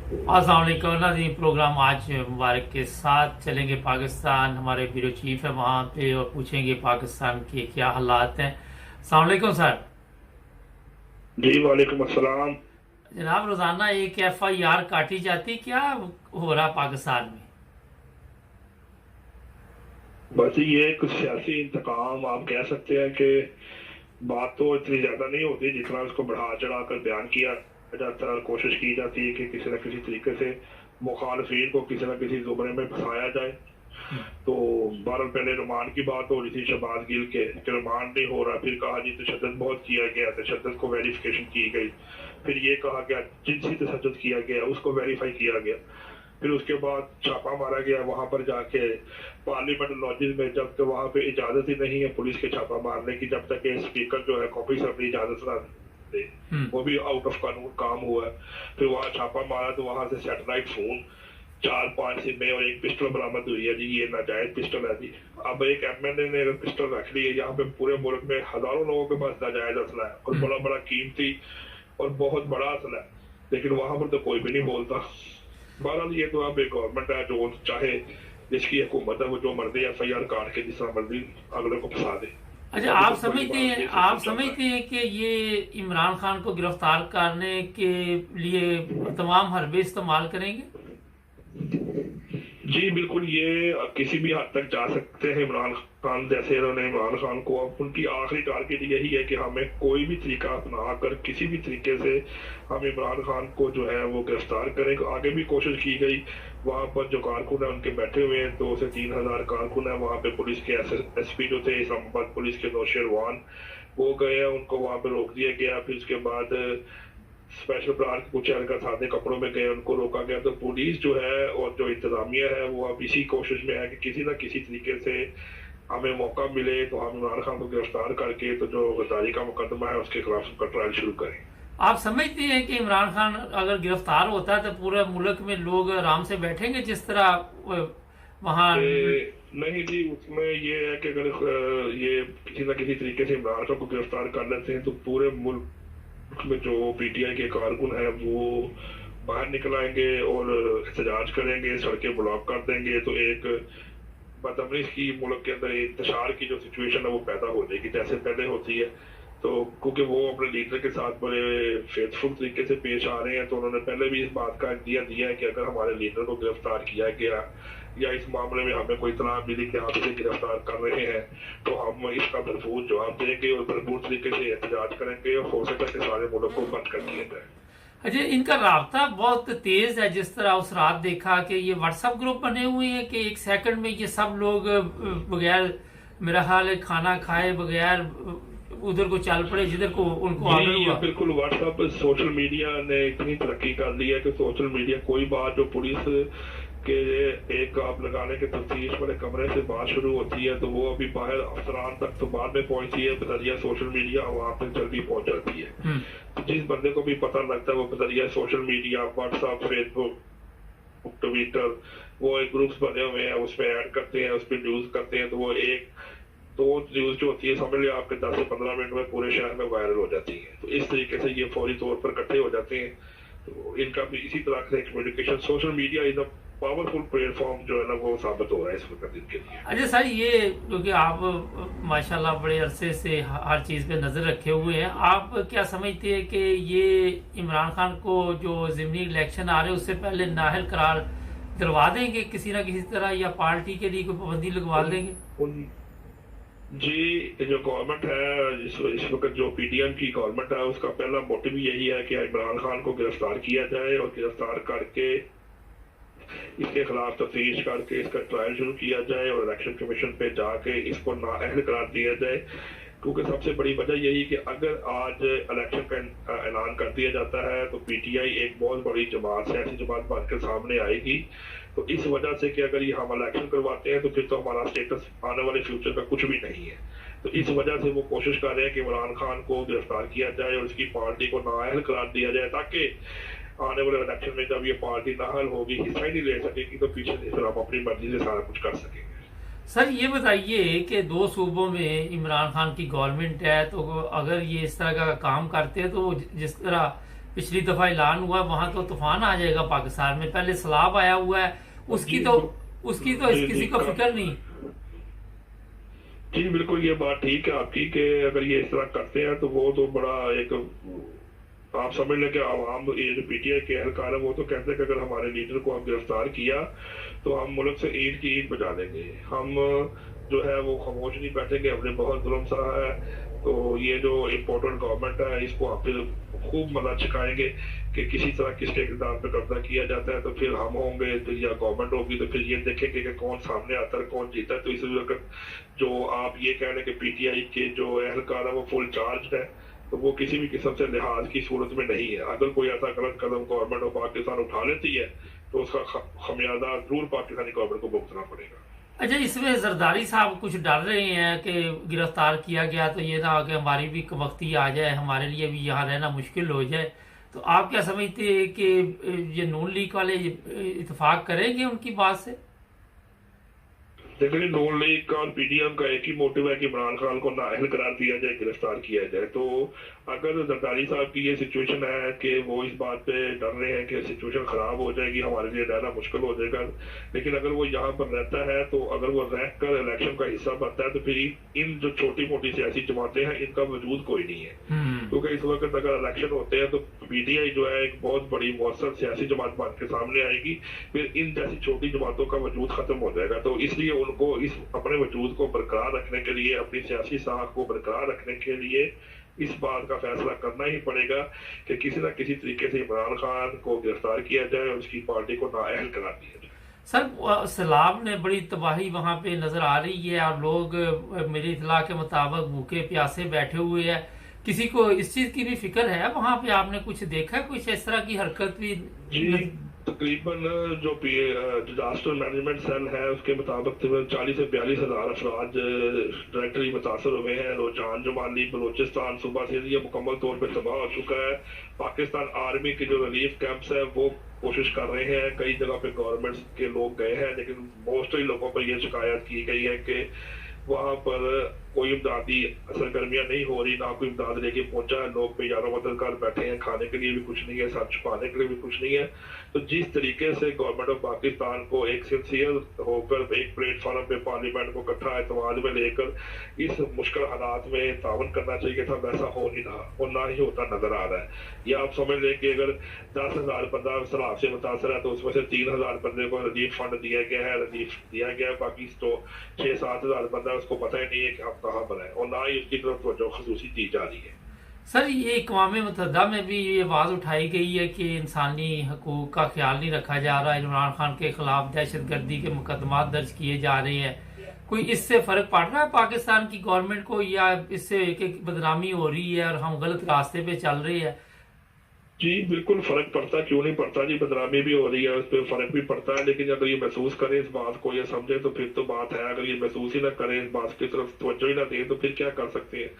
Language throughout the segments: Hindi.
अस्सलाम वालेकुम नाज़रीन। प्रोग्राम आज मुबारक के साथ चलेंगे पाकिस्तान। हमारे ब्यूरो चीफ है वहाँ पे और पूछेंगे पाकिस्तान के क्या हालात हैं। अस्सलाम वालेकुम सर। जी वालेकुम अस्सलाम। जनाब, रोज़ाना एक FIR काटी जाती, क्या हो रहा पाकिस्तान में? बस ये कुछ सियासी इंतकाम आप कह सकते हैं कि बात तो इतनी ज्यादा नहीं होती जितना उसको बढ़ा चढ़ा कर बयान किया जाता है और कोशिश की जाती है कि किसी न किसी तरीके से मुखालफिन को किसी न किसी जुमरे में फंसाया जाए। तो बहरहाल पहले रिमांड की बात हो रही थी शहबाज गिल के कि रिमांड नहीं हो रहा, फिर कहा जी तशद्दुद बहुत किया गया, तशद्दुद को वेरिफिकेशन की गई, फिर ये कहा गया जिनसी तशद्दुद किया गया उसको वेरीफाई किया गया, फिर उसके बाद छापा मारा गया वहां पर जाके पार्लियामेंट लॉजिस में, जब तक वहां पे इजाजत ही नहीं है पुलिस के छापा मारने की, जब तक स्पीकर जो है कॉपी से अपनी इजाजत ना दे, वो भी आउट ऑफ कानून काम हुआ है। फिर वहां छापा मारा तो वहां से सैटेलाइट फोन, 4-5 सिमें और एक पिस्टल बरामद हुई है जी, ये नाजायज पिस्टल है जी। अब एक MNA ने अगर पिस्टल रख ली है, यहाँ पे पूरे मुल्क में हजारों लोगों के पास नाजायज असला है और बड़ा बड़ा कीमती और बहुत बड़ा असला है, लेकिन वहां पर तो कोई भी नहीं बोलता। बहरहाल ये तो अब एक गवर्नमेंट है जो चाहे, जिसकी हुकूमत है वो जो मर्जी FIR काट के जिस तरह मर्जी अगले को फंसा दे। अच्छा, अभी तो बड़ी बात ये आप सिस्टम चल रहा समझते हैं कि ये इमरान खान को गिरफ्तार करने के लिए तमाम हरबे इस्तेमाल करेंगे? है। जी बिल्कुल, ये किसी भी हद तक जा सकते हैं इमरान खान जैसे। इन्होंने इमरान खान को, अब उनकी आखिरी टारगेट यही है कि हमें कोई भी तरीका अपना कर किसी भी तरीके से हम इमरान खान को जो है वो गिरफ्तार करें। आगे भी कोशिश की गई, वहां पर जो कारकुन है उनके बैठे हुए हैं, 2 से 3 हजार कारकुन है वहां पे। पुलिस के SP जो थे इस्लामाबाद पुलिस के नौशेरवान, वो गए हैं, उनको वहां पे रोक दिया गया। फिर उसके बाद स्पेशल ब्रांच के कुछ एहलकार सादे कपड़ों में गए, उनको रोका गया। तो पुलिस जो है और जो इंतजामिया है वो अब इसी कोशिश में है कि किसी ना किसी तरीके से हमें मौका मिले तो हम इमरान खान को गिरफ्तार करके तो जो गद्दारी का मुकदमा है उसके खिलाफ उसका ट्रायल शुरू करें। आप समझते हैं कि इमरान खान अगर गिरफ्तार होता है तो पूरे मुल्क में लोग आराम से बैठेंगे जिस तरह वहाँ? नहीं जी, उसमें ये है कि अगर ये किसी ना किसी तरीके से इमरान खान को गिरफ्तार कर लेते हैं तो पूरे मुल्क में जो PTI के कारकुन है वो बाहर निकल आएंगे और एहतजाज करेंगे, सड़कें ब्लॉक कर देंगे। तो एक बदतमीज की मुल्क के अंदर इंतशार की जो सिचुएशन है वो पैदा हो जाएगी जैसे पहले होती है। तो क्योंकि वो अपने लीडर के साथ बड़े फेथफुल तरीके से पेश आ रहे हैं, तो उन्होंने पहले भी इस बात का दिया है कि अगर हमारे लीडर को गिरफ्तार किया गया या इस मामले में हमें कोई इत्तला मिली कि आप इसे गिरफ्तार कर रहे हैं तो हम इसका भरपूर जवाब देंगे और भरपूर तरीके से एहतजाज करेंगे और हो सके कि सारे मुल्क को बंद कर दिया जाए। अच्छा, इनका राब्ता बहुत तेज है। जिस तरह उस रात देखा कि ये WhatsApp ग्रुप बने हुए हैं कि 1 सेकंड में ये सब लोग बगैर, मेरा ख्याल है, खाना खाए बगैर उधर को चल पड़े जिधर को उनको ऑर्डर जी हुआ। बिल्कुल, व्हाट्सएप सोशल मीडिया ने इतनी तरक्की कर ली है कि सोशल मीडिया कोई बात जो पुलिस के एक आप लगाने के तफ्तीश वाले कमरे से बात शुरू होती है तो वो अभी बाहर अफसरान तक तो बाद में पहुंचती है, बजरिया सोशल मीडिया वहां तक जल्दी पहुंच जाती है। तो जिस बंदे को भी पता लगता है वो बजरिया social media, WhatsApp, Facebook, Twitter, वो एक ग्रुप्स बने हुए हैं, उसमें ऐड करते हैं, उस पर न्यूज करते हैं। तो वो एक तो न्यूज जो होती है समझ लिया आपके 10 से 15 मिनट में पूरे शहर में वायरल हो जाती है। तो इस तरीके से ये फौरी तौर पर इकट्ठे हो जाते हैं। तो इनका भी इसी तरह से communication, social media is a powerful platform जो है ना वो साबित हो रहा है इस वक्त इनके लिए। अच्छा सर, ये क्योंकि आप माशाल्लाह बड़े अरसे से हर चीज़ पे नज़र रखे हुए हैं, आप क्या समझते हैं कि ये इमरान खान को जो ज़िमनी इलेक्शन आ रहे हैं उससे पहले नाअहल करार दिलवा देंगे किसी ना किसी तरह, या पार्टी के लिए कोई पाबंदी लगवा देंगे? उन जी, जो गवर्नमेंट है इस वक्त जो PDM की गवर्नमेंट है उसका पहला मोटिव यही है कि इमरान खान को गिरफ्तार किया जाए और गिरफ्तार करके इसके खिलाफ तफ्तीश करके इसका ट्रायल शुरू किया जाए और इलेक्शन कमीशन पे जाके इसको नाअहल करार दिया जाए। क्योंकि सबसे बड़ी वजह यही कि अगर आज इलेक्शन का ऐलान कर दिया जाता है तो PTI एक बहुत बड़ी जमात से ऐसी जमात बनकर सामने आएगी। तो इस वजह से कि अगर ये हम इलेक्शन करवाते हैं तो फिर तो हमारा स्टेटस आने वाले फ्यूचर का कुछ भी नहीं है। तो इस वजह से वो कोशिश कर रहे हैं कि इमरान खान को गिरफ्तार किया जाए और उसकी पार्टी को नाअहल करार दिया जाए, ताकि आने वाले इलेक्शन में जब ये पार्टी नाअहल होगी, हिस्सा ही नहीं ले सकेगी, तो पीछे से फिर हम अपनी मर्जी से सारा कुछ कर सकेंगे। सर ये बताइए कि 2 सूबों में इमरान खान की गवर्नमेंट है, तो अगर ये इस तरह का काम करते हैं तो जिस तरह पिछली दफा ऐलान हुआ, वहां तो तूफान आ जाएगा पाकिस्तान में, पहले सैलाब आया हुआ है, उसकी तो जी किसी जी को फिक्र नहीं। जी बिल्कुल, ये बात ठीक है आपकी कि अगर ये इस तरह करते हैं तो वो तो बड़ा एक, आप समझ लें कि आवाम, ये जो पीटीआई के अहलकार है वो तो कहते हैं कि अगर हमारे लीडर को हम गिरफ्तार किया तो हम मुल्क से ईद की ईद बजा देंगे, हम जो है वो खामोश नहीं बैठेंगे, हमने बहुत जुल्म सहा है, तो ये जो इम्पोर्टेंट गवर्नमेंट है इसको हम फिर खूब मदद छिकाएंगे कि किसी तरह किसके इकदार पे कब्जा किया जाता है, तो फिर हम होंगे तो या गवर्नमेंट होगी तो फिर ये देखेंगे कि कौन सामने आता है कौन जीता है। तो इस वक्त जो आप ये कह रहे हैं कि पीटीआई के जो अहलकार है वो फुल चार्ज है, तो वो किसी भी किस्म से लिहाज की सूरत में नहीं है। अगर कोई ऐसा गलत कदम गवर्नमेंट ऑफ पाकिस्तान उठा लेती है तो उसका खमियाजा जरूर पाकिस्तानी गवर्नमेंट को भुगतना पड़ेगा। अच्छा, इसमें जरदारी साहब कुछ डर रहे हैं कि गिरफ्तार किया गया तो ये ना कि हमारी भी वक्ती आ जाए, हमारे लिए भी यहाँ रहना मुश्किल हो जाए, तो आप क्या समझते हैं कि ये नून लीग वाले इत्तेफाक करेंगे उनकी बात से? देखिए, नून लीग का और पीडीएम का एक ही मोटिव है कि इमरान खान को नाअहल करार दिया जाए, गिरफ्तार किया जाए। तो अगर जरदारी साहब की ये सिचुएशन है कि वो इस बात पे डर रहे हैं कि सिचुएशन खराब हो जाएगी, हमारे लिए रहना मुश्किल हो जाएगा, लेकिन अगर वो यहाँ पर रहता है तो अगर वो रह कर इलेक्शन का हिस्सा बनता है तो फिर इन जो छोटी मोटी सियासी जमातें हैं इनका वजूद कोई नहीं है। क्योंकि इस वक्त अगर इलेक्शन होते हैं तो पीटीआई जो है एक बहुत बड़ी मौसर सियासी जमात बन के सामने आएगी, फिर इन जैसी छोटी जमातों का वजूद खत्म हो जाएगा। तो इसलिए उनको इस अपने वजूद को बरकरार रखने के लिए, अपनी सियासी साख को बरकरार रखने के लिए इस बात का फैसला करना ही पड़ेगा कि किसी न किसी तरीके से इमरान खान को गिरफ्तार किया जाए और उसकी पार्टी को नाअहल करार दिया जाए। सर, सैलाब ने बड़ी तबाही वहां पे नजर आ रही है और लोग मेरी इतला के मुताबिक भूखे प्यासे बैठे हुए हैं, किसी को इस चीज की भी फिक्र है वहां पे? आपने कुछ देखा, कुछ इस तरह की हरकत भी? जी, तकरीबन जो डिजास्टर मैनेजमेंट सेल है उसके मुताबिक 40 से 42 हजार अफराद डायरेक्टली मुतासर हुए हैं। रोजान जुमाली बलोचिस्तान सूबा से ये मुकम्मल तौर पर तबाह हो चुका है। पाकिस्तान आर्मी के जो रिलीफ कैंप्स है वो कोशिश कर रहे हैं, कई जगह पे गवर्नमेंट के लोग गए हैं, लेकिन मोस्टली लोगों पर यह शिकायत की गई है कि वहां पर कोई इमदादी सरगर्मियां नहीं हो रही, ना कोई इमदाद लेके पहुंचा है, लोग बेजारों मदद कर बैठे हैं, खाने के लिए भी कुछ नहीं है, सर छुपाने के लिए भी कुछ नहीं है। तो जिस तरीके से गवर्नमेंट ऑफ पाकिस्तान को एक सिंसियर होकर एक प्लेटफॉर्म पे पार्लियामेंट को इकट्ठा एतमाद में लेकर इस मुश्किल हालात में तावन करना चाहिए था, वैसा हो नहीं रहा और ना ही होता नजर आ रहा है। या आप समझ लें कि अगर 10,000 बंदा सैलाब से मुतासर है तो उसमें से 3,000 बंदे को रिलीफ फंड दिया गया है, रिलीफ दिया गया है, बाकी तो 6-7 हजार बंदा उसको पता ही नहीं है कि आप कहाँ पर है और ना ही उसकी तरफ तवज्जो खसूसी दी जा रही है। सर, ये अक़वाम मुत्तहिदा में भी ये आवाज़ उठाई गई है कि इंसानी हकूक़ का ख्याल नहीं रखा जा रहा है, इमरान खान के खिलाफ दहशतगर्दी के मुकदमा दर्ज किए जा रहे हैं। कोई इससे फर्क पड़ रहा है पाकिस्तान की गवर्नमेंट को, या इससे एक बदनामी हो रही है और हम गलत रास्ते पे चल रहे हैं? जी बिल्कुल फर्क पड़ता, क्यों नहीं पड़ता जी, बदनामी भी हो रही है, उस पर फर्क भी पड़ता है, लेकिन अगर ये महसूस करें इस बात को, ये समझे तो फिर तो बात है। अगर ये महसूस ही ना करें, इस बात की तरफ तवज्जो ही ना दें तो फिर क्या कर सकते हैं।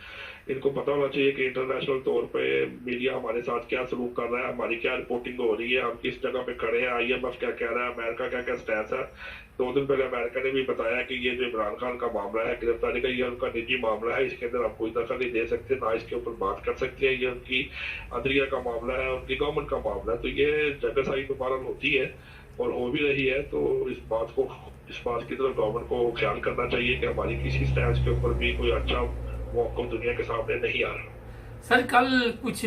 इनको पता होना चाहिए कि इंटरनेशनल तौर पे मीडिया हमारे साथ क्या सलूक कर रहा है, हमारी क्या रिपोर्टिंग हो रही है, हम किस जगह पे खड़े हैं, IMF क्या कह रहा है, अमेरिका क्या क्या स्टैंड है। 2 दिन पहले अमेरिका ने भी बताया कि ये जो इमरान खान का मामला है गिरफ्तारी का, ये उनका निजी मामला है, इसके अंदर हम कोई दखल नहीं दे सकते, ना इसके ऊपर बात कर सकते हैं, ये उनकी अदलिया का मामला है, उनकी गवर्नमेंट का मामला है। तो ये जगहसाई दोबारा होती है और हो भी रही है। तो इस बात की तरफ गवर्नमेंट को ख्याल करना चाहिए कि हमारी किसी स्टैंड के ऊपर भी कोई अच्छा मौका दुनिया के सामने नहीं आ रहा। सर, कल कुछ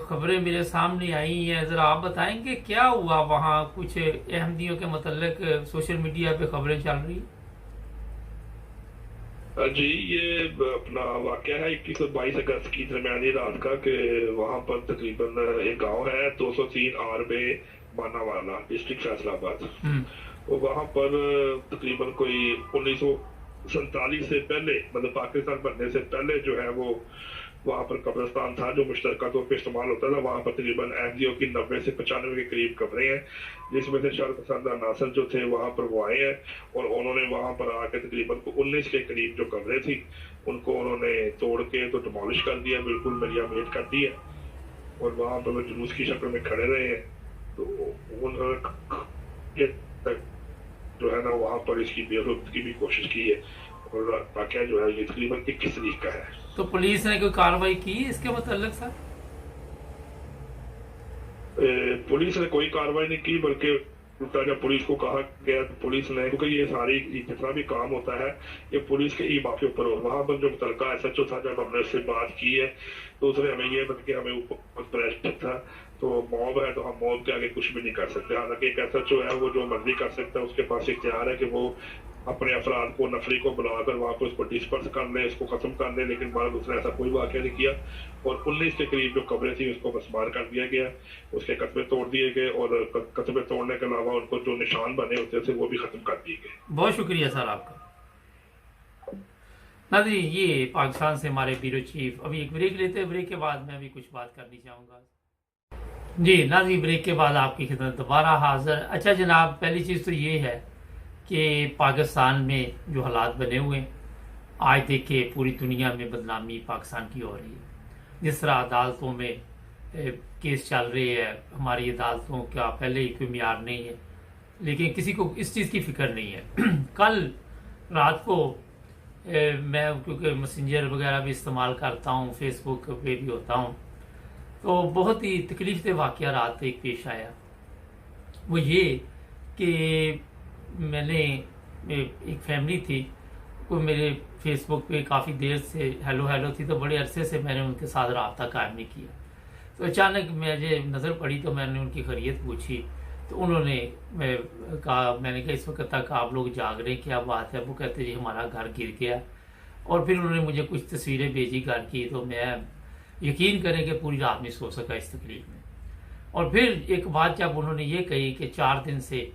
खबरें मेरे सामने आई हैं, जरा आप बताएंगे क्या हुआ वहाँ? कुछ अहमदियों के मतलब सोशल मीडिया पे खबरें चल रही? जी, ये अपना वाकया है 21 और 22 अगस्त की दरमियानी रात का कि वहां पर तकरीबन एक गांव है 203 आरबे मानावाला, डिस्ट्रिक्ट फैसलाबाद। तो वहां पर तकरीबन कोई 1947 से पहले, मतलब पाकिस्तान बनने से पहले जो है वो वहां पर कब्रिस्तान था जो मुश्तरका तौर पर इस्तेमाल होता था। वहां पर तकरीबन एनजीओ की 90 से 95 के करीब कब्रें हैं, जिसमें से शरपसंद नासर जो थे वहां पर वो आए हैं और उन्होंने वहां पर आके तकरीबन 19 के करीब जो कब्रें थी उनको उन्होंने तोड़ के तो डिमोलिश कर दिया, बिल्कुल मिलिया-मेट कर दिया और वहां पर वो जुलूस की शक्ल में खड़े रहे हैं। तो उन्होंने जो है ना वहां पर इसकी बेरुख्त की भी कोशिश की है और वाकया जो है ये तकरीबन 21 तारीख का है। तो पुलिस ने कोई कार्रवाई की इसके मतलब? सर, पुलिस ने कोई कार्रवाई नहीं की, बल्कि उल्टा जब पुलिस को कहा गया तो पुलिस ने, क्योंकि ये सारी जितना भी काम होता है ये पुलिस के ईबा के ऊपर हो, वहां पर जो मुतलका एसएचओ था, जब हमने उससे बात की है तो उसने हमें ये बल्कि हमें ऊपर प्रेशर था, तो मॉब है तो हम मॉब के आगे कुछ भी नहीं कर सकते। हालांकि एक एसएचओ है वो जो मर्जी कर सकता है, उसके पास इख्तियार है कि वो अपने अफराद को, नफरी को बुलाकर वहां पर उसको डिस्पर्स कर ले, उसको खत्म कर ले, लेकिन बाद उसने ऐसा कोई वाक़या नहीं किया। और 19 के करीब जो कब्रें थी उसको बसमार कर दिया गया, उसके कस्बे तोड़ दिए गए, और कस्बे तोड़ने के अलावा उनको जो निशान बने होते थे वो भी खत्म कर दिए गए। बहुत शुक्रिया सर आपका। नाज़रीन, ये पाकिस्तान से हमारे ब्यूरो चीफ। अभी एक ब्रेक लेते हैं, ब्रेक के बाद मैं भी कुछ बात करनी चाहूँगा। जी नाज़रीन, ब्रेक के बाद आपकी खिदमत दोबारा हाजिर। अच्छा जनाब, पहली चीज़ तो ये है कि पाकिस्तान में जो हालात बने हुए हैं, आज देखिए पूरी दुनिया में बदनामी पाकिस्तान की हो रही है। जिस तरह अदालतों में केस चल रहे हैं, हमारी अदालतों का पहले ही कोई म्यार नहीं है, लेकिन किसी को इस चीज़ की फिक्र नहीं है। कल रात को मैं क्योंकि मैसेंजर वगैरह भी इस्तेमाल करता हूँ, फेसबुक पे भी होता हूँ, तो बहुत ही तकलीफ दे वाक़या रात एक पेश आया। वो ये कि मैंने एक फैमिली थी, कोई मेरे फेसबुक पे काफ़ी देर से हेलो हेलो थी, तो बड़े अरसे से मैंने उनके साथ रब्ता कायम नहीं किया। तो अचानक मुझे नज़र पड़ी तो मैंने उनकी खैरियत पूछी, तो उन्होंने कहा, मैंने कहा इस वक्त तक आप लोग जाग रहे, क्या बात है? वो कहते जी हमारा घर गिर गया। और फिर उन्होंने मुझे कुछ तस्वीरें भेजी घर की, तो मैं यकीन करें कि पूरी रात नहीं सो सका इस तकलीफ में। और फिर एक बात जब उन्होंने ये कही कि 4 दिन से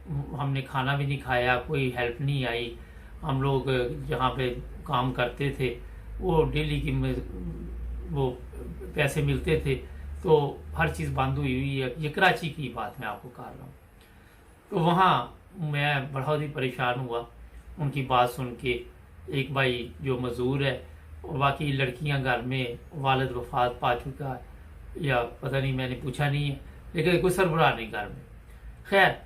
हमने खाना भी नहीं खाया, कोई हेल्प नहीं आई, हम लोग जहाँ पे काम करते थे वो डेली की वो पैसे मिलते थे, तो हर चीज़ बंद हुई हुई है। ये कराची की बात मैं आपको कर रहा हूँ। तो वहाँ मैं बहुत ही परेशान हुआ उनकी बात सुन के। एक भाई जो मजदूर है और बाकी लड़कियां घर में, वालिद वफात पा चुका है या पता नहीं, मैंने पूछा नहीं है, लेकिन कोई सरबराह नहीं घर में। खैर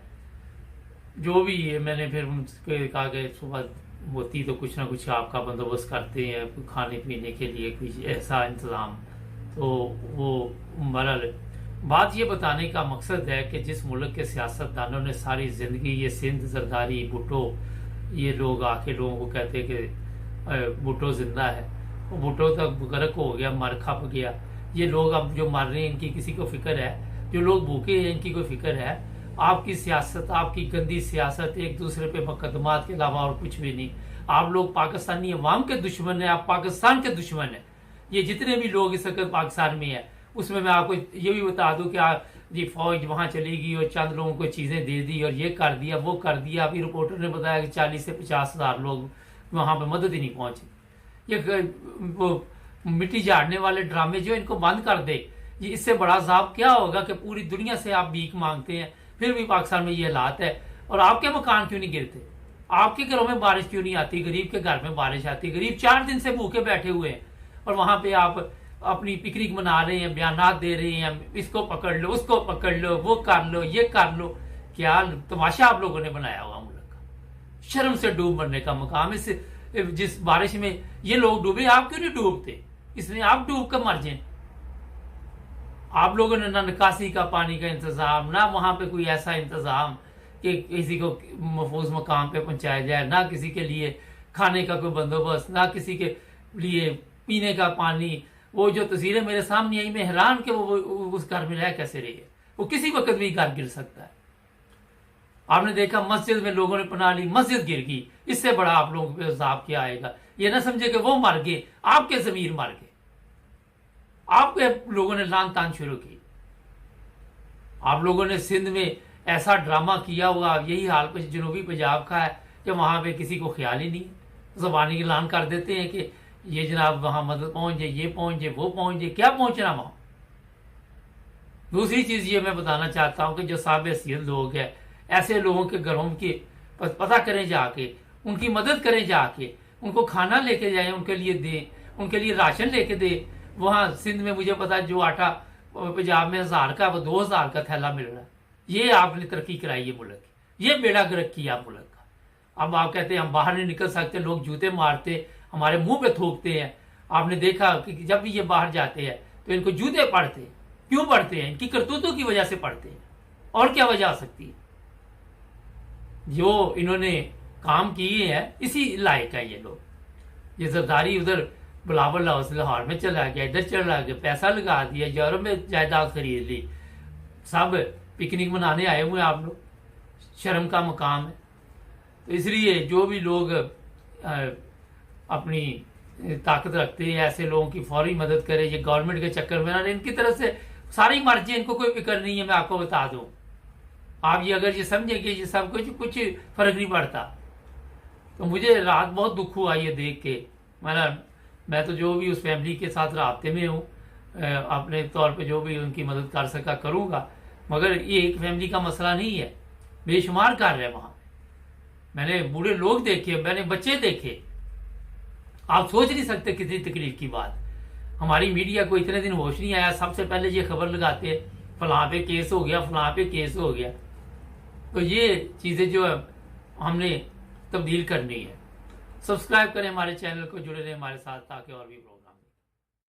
जो भी है, मैंने फिर उनसे कहा कि सुबह होती तो कुछ ना कुछ आपका बंदोबस्त करते हैं, कोई खाने पीने के लिए कुछ ऐसा इंतज़ाम। तो वो बहरहाल बात ये बताने का मकसद है कि जिस मुल्क के सियासतदानों ने सारी ज़िंदगी, ये सिंध, जरदारी, भुट्टो, ये लोग आके लोगों को कहते कि भुट्टो जिंदा है, वो भुट्टो तक गर्क हो गया, मर खप गया। ये लोग अब जो मर रहे हैं इनकी किसी को फिक्र है? जो लोग भूखे हैं इनकी कोई फिक्र है? आपकी सियासत, आपकी गंदी सियासत, एक दूसरे पे मुकदमात के अलावा और कुछ भी नहीं। आप लोग पाकिस्तानी अवाम के दुश्मन हैं, आप पाकिस्तान के दुश्मन हैं। ये जितने भी लोग इस वक्त पाकिस्तान में है, उसमें मैं आपको ये भी बता दूं कि जी फौज वहां चलेगी और चंद लोगों को चीजें दे दी और ये कर दिया, वो कर दिया। अभी रिपोर्टर ने बताया कि 40 से 50 हजार लोग वहां पे मदद ही नहीं पहुंचे। ये वो मिट्टी झाड़ने वाले ड्रामे जो इनको बंद कर दे, ये इससे बड़ा अजाब क्या होगा कि पूरी दुनिया से आप भीख मांगते हैं, फिर भी पाकिस्तान में ये हालात है। और आपके मकान क्यों नहीं गिरते? आपके घरों में बारिश क्यों नहीं आती? गरीब के घर में बारिश आती। गरीब 4 दिन से भूखे बैठे हुए हैं और वहां पे आप अपनी पिकनिक मना रहे हैं, बयानात दे रहे हैं, इसको पकड़ लो, उसको पकड़ लो, वो कर लो, ये कर लो। क्या तमाशा आप लोगों ने बनाया हुआ मुल्क का? शर्म से डूब मरने का मकाम। इस जिस बारिश में ये लोग डूबे, आप क्यों नहीं डूबते? इसलिए आप डूब कर मर जाए। आप लोगों ने ना निकासी का पानी का इंतजाम, ना वहां पे कोई ऐसा इंतजाम कि किसी को महफूज मकाम पे पहुंचाया जाए, ना किसी के लिए खाने का कोई बंदोबस्त, ना किसी के लिए पीने का पानी। वो जो तस्वीरें मेरे सामने आई, मैं हैरान कि वो उस घर में रह कैसे रही है। वो किसी वक्त भी घर गिर सकता है। आपने देखा मस्जिद में लोगों ने पनाह ली, मस्जिद गिर गई। इससे बड़ा आप लोगों पे अजाब क्या आएगा? ये ना समझे कि वो मर गए, आपके जमीर मर गए, आपके लोगों ने लान तान शुरू की। आप लोगों ने सिंध में ऐसा ड्रामा किया हुआ, यही हाल जनूबी पंजाब का है कि वहां पे किसी को ख्याल ही नहीं। जबानी की लान कर देते हैं कि ये जनाब वहां मदद पहुंच जाए, ये पहुंच जाए, वो पहुंच जाए। क्या पहुंचना वहां? दूसरी चीज ये मैं बताना चाहता हूं कि जो साहब हैसियत लोग हैं, ऐसे लोगों के घरों की पता करें जाके, उनकी मदद करें जाके, उनको खाना लेके जाए, उनके लिए दें, उनके लिए राशन लेके दे। वहां सिंध में मुझे पता है जो आटा पंजाब में 1000 का, वो 2000 का थैला मिल रहा है। ये आपने तरक्की कराई है मुल्क की, ये बेड़ा गर्क किया मुल्क का। अब आप कहते हैं हम बाहर नहीं निकल सकते, लोग जूते मारते, हमारे मुंह पे थूकते हैं। आपने देखा कि जब भी ये बाहर जाते हैं तो इनको जूते पड़ते हैं। क्यों पढ़ते हैं? इनकी करतूतों की वजह से पढ़ते हैं। और क्या वजह आ सकती है? जो इन्होंने काम किए हैं इसी लायक है ये लोग। ये जरदारी उधर बिलावल हाउस लाहौर में चला गया, इधर चला गया, पैसा लगा दिया, यूरोप में जायदाद खरीद ली, सब पिकनिक मनाने आए हुए हैं आप लोग। शर्म का मकाम है। तो इसलिए जो भी लोग अपनी ताकत रखते हैं ऐसे लोगों की फौरी मदद करे। ये गवर्नमेंट के चक्कर में ना, इनकी तरफ से सारी मर्जी, इनको कोई फिक्र नहीं है। मैं आपको बता दूं, आप ये अगर ये समझें कि ये सब कुछ फर्क नहीं पड़ता। तो मुझे रात बहुत दुख हुआ ये देख के। मैं तो जो भी उस फैमिली के साथ राब्ते में हूँ, अपने तौर पे जो भी उनकी मदद कर सका करूँगा। मगर ये एक फैमिली का मसला नहीं है, बेशुमार कर रहे हैं वहाँ। मैंने बूढ़े लोग देखे, मैंने बच्चे देखे। आप सोच नहीं सकते कितनी तकलीफ की बात। हमारी मीडिया को इतने दिन होश नहीं आया, सबसे पहले ये खबर लगाते हैं फलां पे केस हो गया, फलां पे केस हो गया। तो ये चीज़ें जो है हमने तब्दील करनी है। सब्सक्राइब करें हमारे चैनल को, जुड़े रहें हमारे साथ ताकि और भी